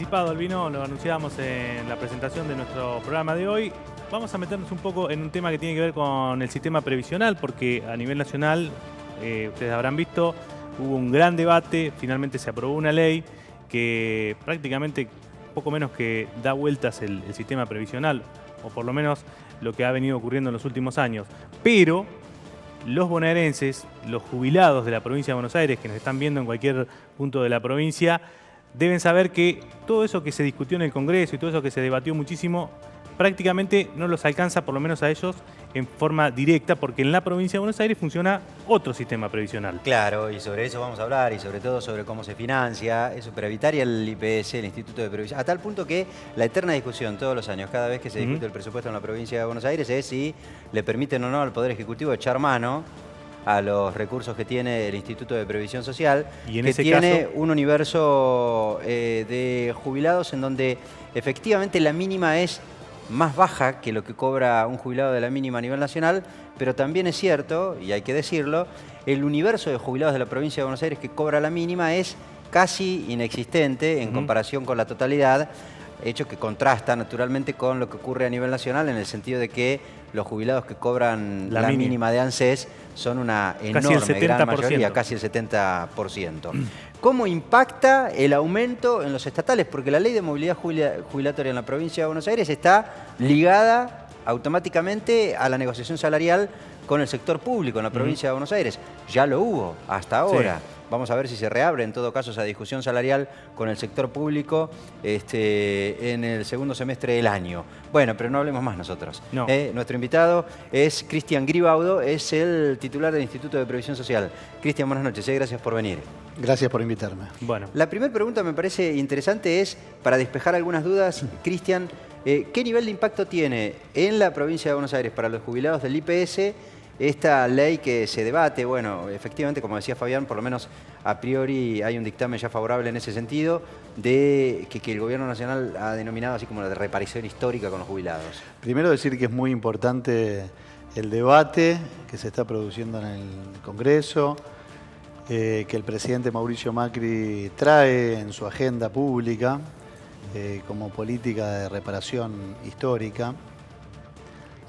anticipado, Albino, lo anunciábamos en la presentación de nuestro programa de hoy. Vamos a meternos un poco en un tema que tiene que ver con el sistema previsional, porque a nivel nacional, ustedes habrán visto, hubo un gran debate, finalmente se aprobó una ley que prácticamente poco menos que da vueltas el sistema previsional, o por lo menos lo que ha venido ocurriendo en los últimos años. Pero los bonaerenses, los jubilados de la provincia de Buenos Aires, que nos están viendo en cualquier punto de la provincia, deben saber que todo eso que se discutió en el Congreso y todo eso que se debatió muchísimo, prácticamente no los alcanza, por lo menos a ellos, en forma directa, porque en la provincia de Buenos Aires funciona otro sistema previsional. Claro, y sobre eso vamos a hablar, y sobre todo sobre cómo se financia, es superavitaria el IPS, el Instituto de Previsión, a tal punto que la eterna discusión todos los años, cada vez que se discute el presupuesto en la provincia de Buenos Aires, es si le permiten o no al Poder Ejecutivo echar mano a los recursos que tiene el Instituto de Previsión Social, y en que ese tiene caso, un universo de jubilados en donde efectivamente la mínima es más baja que lo que cobra un jubilado de la mínima a nivel nacional, pero también es cierto, y hay que decirlo, el universo de jubilados de la provincia de Buenos Aires que cobra la mínima es casi inexistente en comparación con la totalidad, hecho que contrasta naturalmente con lo que ocurre a nivel nacional, en el sentido de que los jubilados que cobran la mínima de ANSES son una enorme, gran mayoría, casi el 70%. ¿Cómo impacta el aumento en los estatales? Porque la ley de movilidad jubilatoria en la provincia de Buenos Aires está ligada automáticamente a la negociación salarial con el sector público en la provincia de Buenos Aires. Ya lo hubo hasta ahora. Sí. Vamos a ver si se reabre en todo caso esa discusión salarial con el sector público en el segundo semestre del año. Bueno, pero no hablemos más nosotros. No. Nuestro invitado es Cristian Gribaudo, es el titular del Instituto de Previsión Social. Cristian, buenas noches, gracias por venir. Gracias por invitarme. Bueno. La primera pregunta me parece interesante es, para despejar algunas dudas, Cristian, ¿qué nivel de impacto tiene en la provincia de Buenos Aires para los jubilados del IPS esta ley que se debate? Bueno, efectivamente, como decía Fabián, por lo menos a priori hay un dictamen ya favorable en ese sentido, de que el Gobierno Nacional ha denominado así como la de reparación histórica con los jubilados. Primero decir que es muy importante el debate que se está produciendo en el Congreso, que el presidente Mauricio Macri trae en su agenda pública como política de reparación histórica,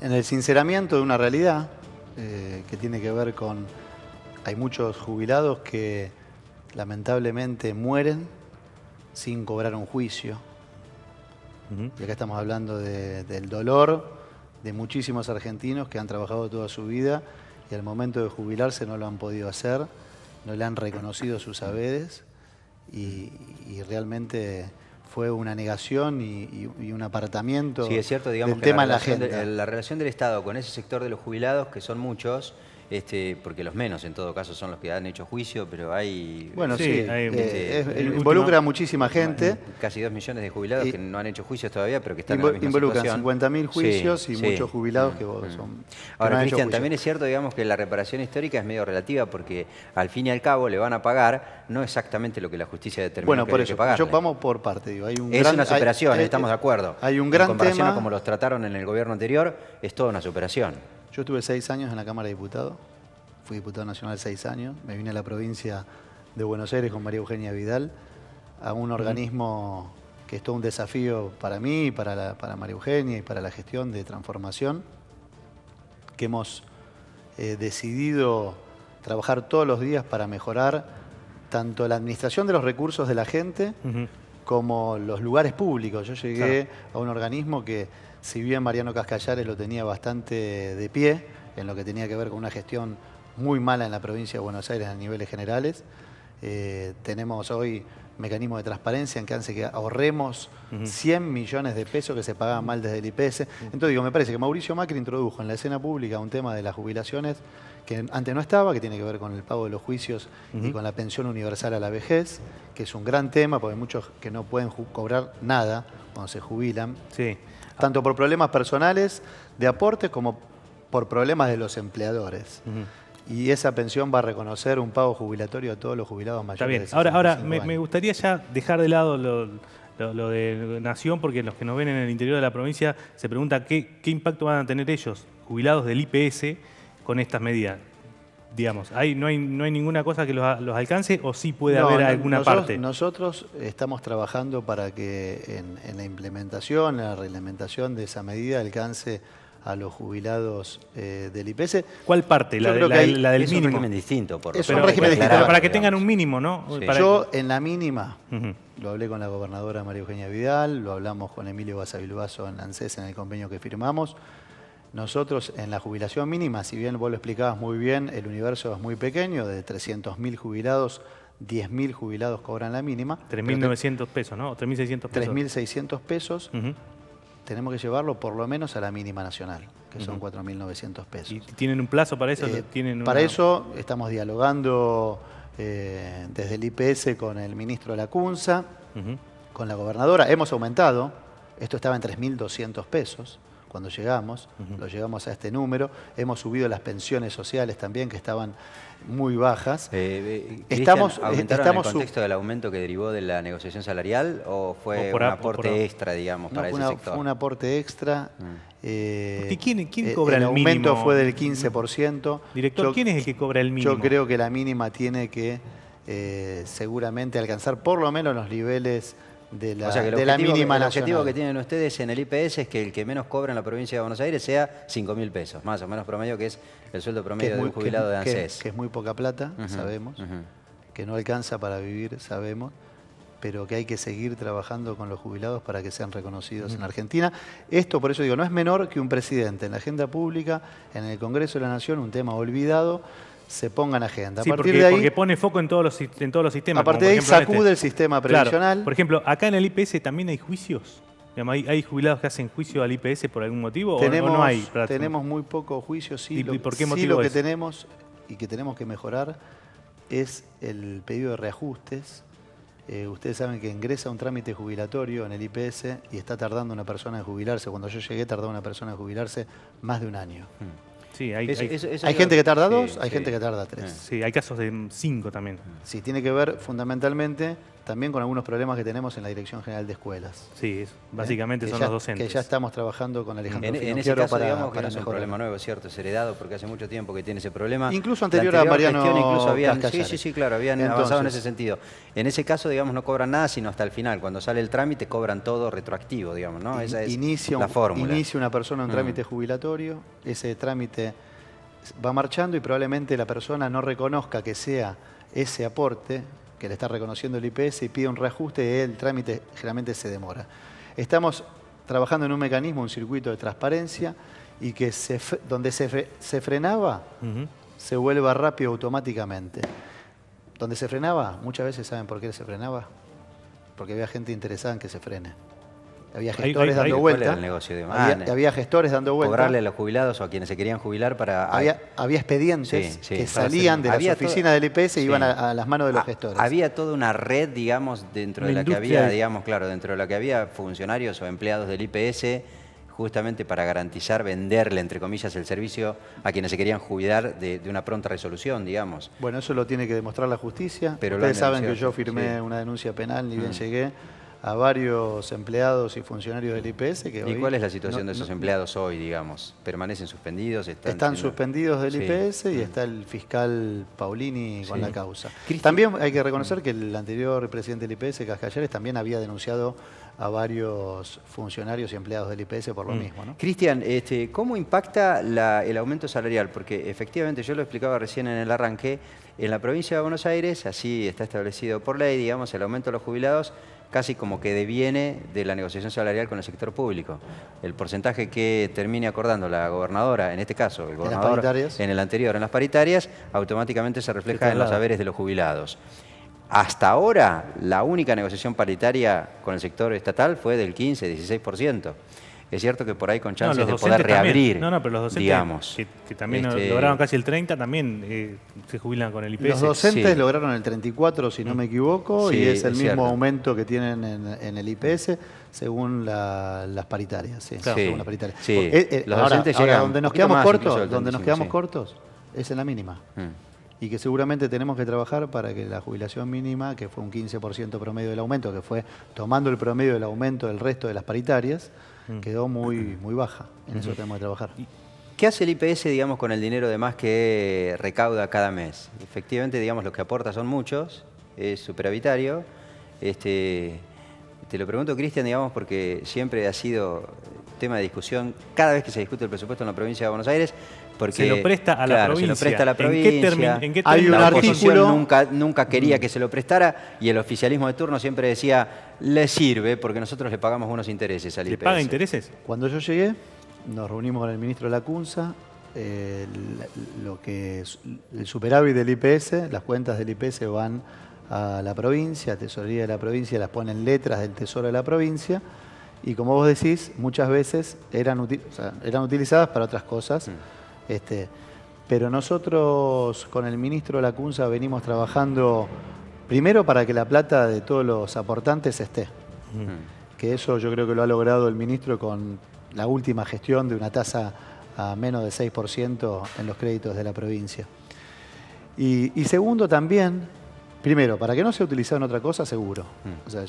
en el sinceramiento de una realidad que tiene que ver con... Hay muchos jubilados que lamentablemente mueren sin cobrar un juicio. Y acá estamos hablando del dolor de muchísimos argentinos que han trabajado toda su vida y al momento de jubilarse no lo han podido hacer, no le han reconocido sus saberes y realmente fue una negación y un apartamiento. Sí, es cierto, digamos, del que tema en la agenda. La relación del Estado con ese sector de los jubilados, que son muchos, porque los menos en todo caso son los que han hecho juicio, pero hay... Bueno, sí, involucra a muchísima gente. Casi 2 millones de jubilados que no han hecho juicios todavía, pero que están en la misma involucran situación. 50.000 juicios y muchos jubilados que son... Ahora, Cristian, también es cierto, digamos, que la reparación histórica es medio relativa, porque al fin y al cabo le van a pagar no exactamente lo que la justicia determinó. Bueno, por eso, yo vamos por parte. Digo, hay es una superación, estamos de acuerdo. Hay un gran tema. En comparación tema, a como los trataron en el gobierno anterior, es toda una superación. Yo estuve 6 años en la Cámara de Diputados, fui diputado nacional 6 años, me vine a la provincia de Buenos Aires con María Eugenia Vidal, a un organismo que es todo un desafío para mí, para María Eugenia y para la gestión de transformación, que hemos decidido trabajar todos los días para mejorar tanto la administración de los recursos de la gente como los lugares públicos. Yo llegué a un organismo que, si bien Mariano Cascallares lo tenía bastante de pie, en lo que tenía que ver con una gestión muy mala en la provincia de Buenos Aires a niveles generales, tenemos hoy mecanismos de transparencia en que hace que ahorremos 100 millones de pesos que se pagaban mal desde el IPS. Entonces digo, me parece que Mauricio Macri introdujo en la escena pública un tema de las jubilaciones que antes no estaba, que tiene que ver con el pago de los juicios y con la pensión universal a la vejez, que es un gran tema, porque hay muchos que no pueden cobrar nada cuando se jubilan, tanto por problemas personales de aportes como por problemas de los empleadores. Y esa pensión va a reconocer un pago jubilatorio a todos los jubilados mayores de 65 Ahora años. me gustaría ya dejar de lado lo de Nación, porque los que nos ven en el interior de la provincia se preguntan qué impacto van a tener ellos, jubilados del IPS, con estas medidas. digamos. No hay ninguna cosa que los alcance o sí puede No, haber no, alguna parte. Nosotros estamos trabajando para que en la implementación, en la reglamentación de esa medida alcance a los jubilados del IPS. ¿Cuál parte? Yo La creo que hay- del Es un mínimo. régimen distinto, por lo Es un menos, régimen hay que distinto. Pero aclararlo, para que tengan digamos. un mínimo, ¿no? Sí. Para- Yo en la mínima, Ujú. lo hablé con la gobernadora María Eugenia Vidal, lo hablamos con Emilio Basavilbaso en ANSES en el convenio que firmamos. Nosotros en la jubilación mínima, si bien vos lo explicabas muy bien, el universo es muy pequeño, de 300.000 jubilados, 10.000 jubilados cobran la mínima. 3.900 pesos, ¿no? 3.600 pesos. 3.600 pesos, Ujú. tenemos que llevarlo por lo menos a la mínima nacional, que son Ujú. 4.900 pesos. ¿Y tienen un plazo para eso? ¿Tienen Para una- eso estamos dialogando desde el IPS con el ministro de la CUNSA, Ujú. con la gobernadora. Hemos aumentado, esto estaba en 3.200 pesos cuando llegamos, lo llegamos a este número. Hemos subido las pensiones sociales también, que estaban muy bajas. Estamos, ¿aumentaron estamos en el contexto del aumento que derivó de la negociación salarial o fue O por un a- o aporte por a- extra, digamos, No, para fue, ese una- sector? fue un aporte extra. Porque ¿quién cobra el aumento mínimo? fue del 15%. Director, Yo- ¿quién es el que cobra el mínimo? Yo creo que la mínima tiene que seguramente alcanzar por lo menos los niveles de la, O sea, que el de la objetivo, mínima el objetivo nacional. que tienen ustedes en el IPS es que el que menos cobra en la provincia de Buenos Aires sea 5.000 pesos, más o menos promedio, que es el sueldo promedio de un jubilado de ANSES. que es muy poca plata, Ujú, sabemos, ujú. que no alcanza para vivir, sabemos, pero que hay que seguir trabajando con los jubilados para que sean reconocidos en Argentina. Esto, por eso digo, no es menor que un presidente en la agenda pública, en el Congreso de la Nación, un tema olvidado, se ponga en agenda. Sí, A partir porque, de ahí, porque pone foco en todos los sistemas. a partir como de ahí por ejemplo en sacude el sistema Claro. previsional. Por ejemplo, acá en el IPS también hay juicios. Digamos, ¿hay jubilados que hacen juicio al IPS por algún motivo o no hay? Tenemos muy pocos juicios, sí. ¿Y por qué sí, motivo lo que es? tenemos y que tenemos que mejorar es el pedido de reajustes. Ustedes saben que ingresa un trámite jubilatorio en el IPS y está tardando una persona en jubilarse. Cuando yo llegué tardó una persona en jubilarse más de un año. Sí, hay Hay gente que tarda 2, hay gente que tarda 3. sí, hay casos de 5 también. Sí, tiene que ver fundamentalmente también con algunos problemas que tenemos en la Dirección General de Escuelas. Sí, básicamente Que son ya- los docentes. Que ya estamos trabajando con Alejandro En ese Finocchiaro caso, digamos que no para es un mejorar. problema nuevo, ¿cierto? Es heredado porque hace mucho tiempo que tiene ese problema. Incluso La anterior a Mariano gestión incluso habían, Cascallares. sí, claro, habían avanzado en Entonces, ese sentido. En ese caso, digamos, no cobran nada, sino hasta el final. Cuando sale el trámite, cobran todo retroactivo, digamos, ¿no? Esa es la fórmula. Inicia una persona un trámite jubilatorio, ese trámite va marchando y probablemente la persona no reconozca que sea ese aporte que le está reconociendo el IPS y pide un reajuste y el trámite generalmente se demora. Estamos trabajando en un mecanismo, un circuito de transparencia y que donde se frenaba, Ujú. se vuelva rápido automáticamente. Donde se frenaba, muchas veces ¿saben por qué se frenaba? Porque había gente interesada en que se frene. Había gestores dando ¿cuál vuelta. era el negocio, digamos? Había gestores dando vuelta. Cobrarle a los jubilados o a quienes se querían jubilar para... Había expedientes Sí, sí, que para salían de hacer- las había oficinas del IPS y sí. iban a las manos de los gestores. Había toda una red, digamos, dentro de Una la que industria había, de- digamos, claro, dentro de la que había funcionarios o empleados del IPS, justamente para garantizar venderle, entre comillas, el servicio a quienes se querían jubilar de una pronta resolución, digamos. Bueno, eso lo tiene que demostrar la justicia. Pero lo Ustedes han saben que denunciado, yo firmé sí. una denuncia penal, ni bien llegué, a varios empleados y funcionarios del IPS que ¿Y hoy cuál es la situación no- de esos no- empleados hoy, digamos? ¿Permanecen suspendidos? Están siendo- suspendidos del Sí. IPS y está el fiscal Paulini con Sí. la causa. Cristian- También hay que reconocer que el anterior presidente del IPS, Cascallares, también había denunciado a varios funcionarios y empleados del IPS por lo mismo, ¿no? Cristian, ¿cómo impacta el aumento salarial? Porque efectivamente, yo lo explicaba recién en el arranque, en la provincia de Buenos Aires, así está establecido por ley, digamos, el aumento de los jubilados casi como que deviene de la negociación salarial con el sector público. El porcentaje que termine acordando la gobernadora, en este caso el gobernador paritarias. en el anterior, en las paritarias, automáticamente se refleja en los traslada. haberes de los jubilados. Hasta ahora, la única negociación paritaria con el sector estatal fue del 15-16%. Es cierto que por ahí con chances los de poder docentes también. reabrir, No, pero los docentes digamos. que también Este, lograron casi el 30 también se jubilan con el IPS. Los docentes Sí. lograron el 34, si no me equivoco, Sí, y es el es mismo cierto. aumento que tienen en el IPS según las paritarias. Sí, Claro. según Sí, las paritarias. sí. Los Ahora, docentes llegan donde un nos poquito quedamos más incluso cortos, del donde nos 35, quedamos sí. cortos, es en la mínima. Y que seguramente tenemos que trabajar para que la jubilación mínima, que fue un 15% promedio del aumento, que fue tomando el promedio del aumento del resto de las paritarias, quedó muy baja. En eso tenemos que trabajar. ¿Qué hace el IPS, digamos, con el dinero de más que recauda cada mes? Efectivamente, digamos, los que aporta son muchos, es superavitario. Te lo pregunto, Cristian, digamos, porque siempre ha sido tema de discusión cada vez que se discute el presupuesto en la provincia de Buenos Aires. Porque, se lo presta a la provincia. Se lo presta a la provincia. ¿En qué Hay un la artículo... oposición nunca quería que se lo prestara y el oficialismo de turno siempre decía, le sirve porque nosotros le pagamos unos intereses al IPS. ¿Le paga intereses? Cuando yo llegué, nos reunimos con el ministro Lacunza, el superávit del IPS, las cuentas del IPS van a la provincia, a Tesorería de la provincia, las ponen letras del Tesoro de la provincia, y como vos decís, muchas veces eran utilizadas para otras cosas. Pero nosotros con el ministro Lacunza venimos trabajando primero para que la plata de todos los aportantes esté. Que eso yo creo que lo ha logrado el ministro con la última gestión de una tasa a menos de 6% en los créditos de la provincia. Y segundo también, primero, para que no sea utilizado en otra cosa, seguro. O sea,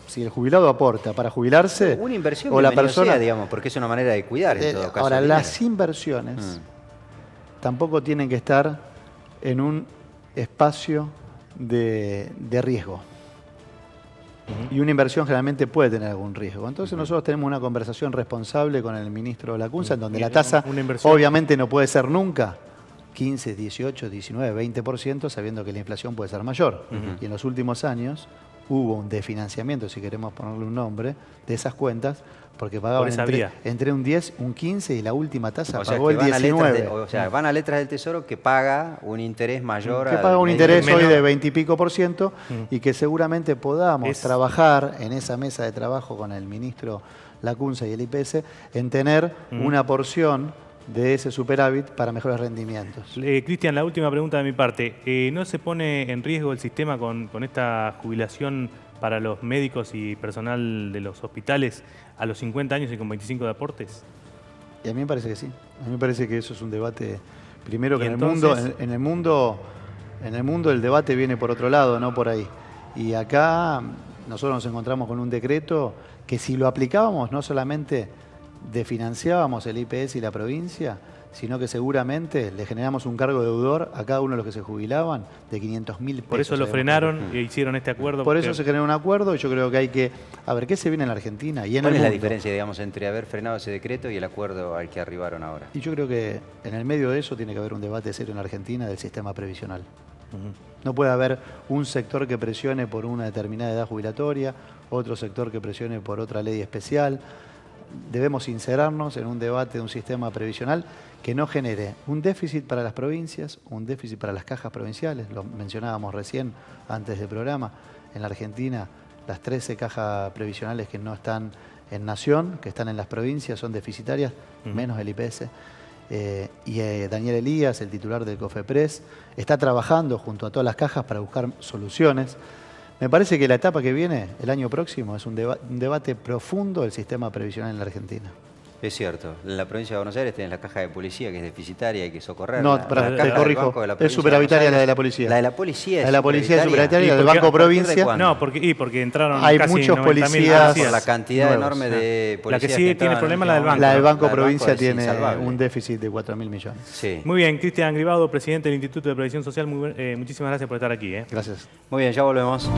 si el jubilado aporta para jubilarse, una inversión o la persona, sea, digamos, porque es una manera de cuidar en todo caso. Ahora, las inversiones tampoco tienen que estar en un espacio de riesgo. Y una inversión generalmente puede tener algún riesgo. Entonces nosotros tenemos una conversación responsable con el ministro Lacunza, en donde la tasa obviamente no puede ser nunca 15, 18, 19, 20%, sabiendo que la inflación puede ser mayor. Y en los últimos años hubo un desfinanciamiento, si queremos ponerle un nombre, de esas cuentas, porque pagaban entre un 10, un 15 y la última tasa pagó el 19. O sea, van a letras del Tesoro que paga un interés mayor. Que paga un interés hoy de 20 y pico % y que seguramente podamos trabajar en esa mesa de trabajo con el ministro Lacunza y el IPS en tener una porción de ese superávit para mejores rendimientos. Cristian, la última pregunta de mi parte. ¿No se pone en riesgo el sistema con esta jubilación para los médicos y personal de los hospitales a los 50 años y con 25 de aportes? Y a mí me parece que sí. A mí me parece que eso es un debate, primero que en el mundo el debate viene por otro lado, no por ahí. Y acá nosotros nos encontramos con un decreto que si lo aplicábamos no solamente desfinanciábamos el IPS y la provincia, sino que seguramente le generamos un cargo deudor a cada uno de los que se jubilaban de 500.000 pesos. Por eso lo frenaron e hicieron este acuerdo. Por eso se generó un acuerdo y yo creo que hay que... A ver, ¿qué se viene en la Argentina? Y en ¿Cuál el es la mundo? diferencia, digamos, entre haber frenado ese decreto y el acuerdo al que arribaron ahora? Y yo creo que en el medio de eso tiene que haber un debate serio en la Argentina del sistema previsional. No puede haber un sector que presione por una determinada edad jubilatoria, otro sector que presione por otra ley especial. Debemos sincerarnos en un debate de un sistema previsional que no genere un déficit para las provincias, un déficit para las cajas provinciales. Lo mencionábamos recién antes del programa. En la Argentina, las 13 cajas previsionales que no están en Nación, que están en las provincias, son deficitarias, menos el IPS. Daniel Elías, el titular del COFEPRES, está trabajando junto a todas las cajas para buscar soluciones. Me parece que la etapa que viene, el año próximo, es un debate profundo del sistema previsional en la Argentina. Es cierto. En la provincia de Buenos Aires tenés la caja de policía, que es deficitaria, hay que socorrerla. No, te corrijo, es superavitaria la de la policía. La de la policía es la de la policía es superavitaria, la del porque- Banco Provincia. No, porque entraron Hay casi muchos 90.000 policías por la cantidad nuevos. enorme de policías. La que sí tiene problema es la del banco. La del Banco La del Provincia es tiene insalvable. un déficit de 4.000 millones. Sí. Muy bien, Cristian Gribaudo, presidente del Instituto de Previsión Social, muchísimas gracias por estar aquí. Gracias. Muy bien, ya volvemos.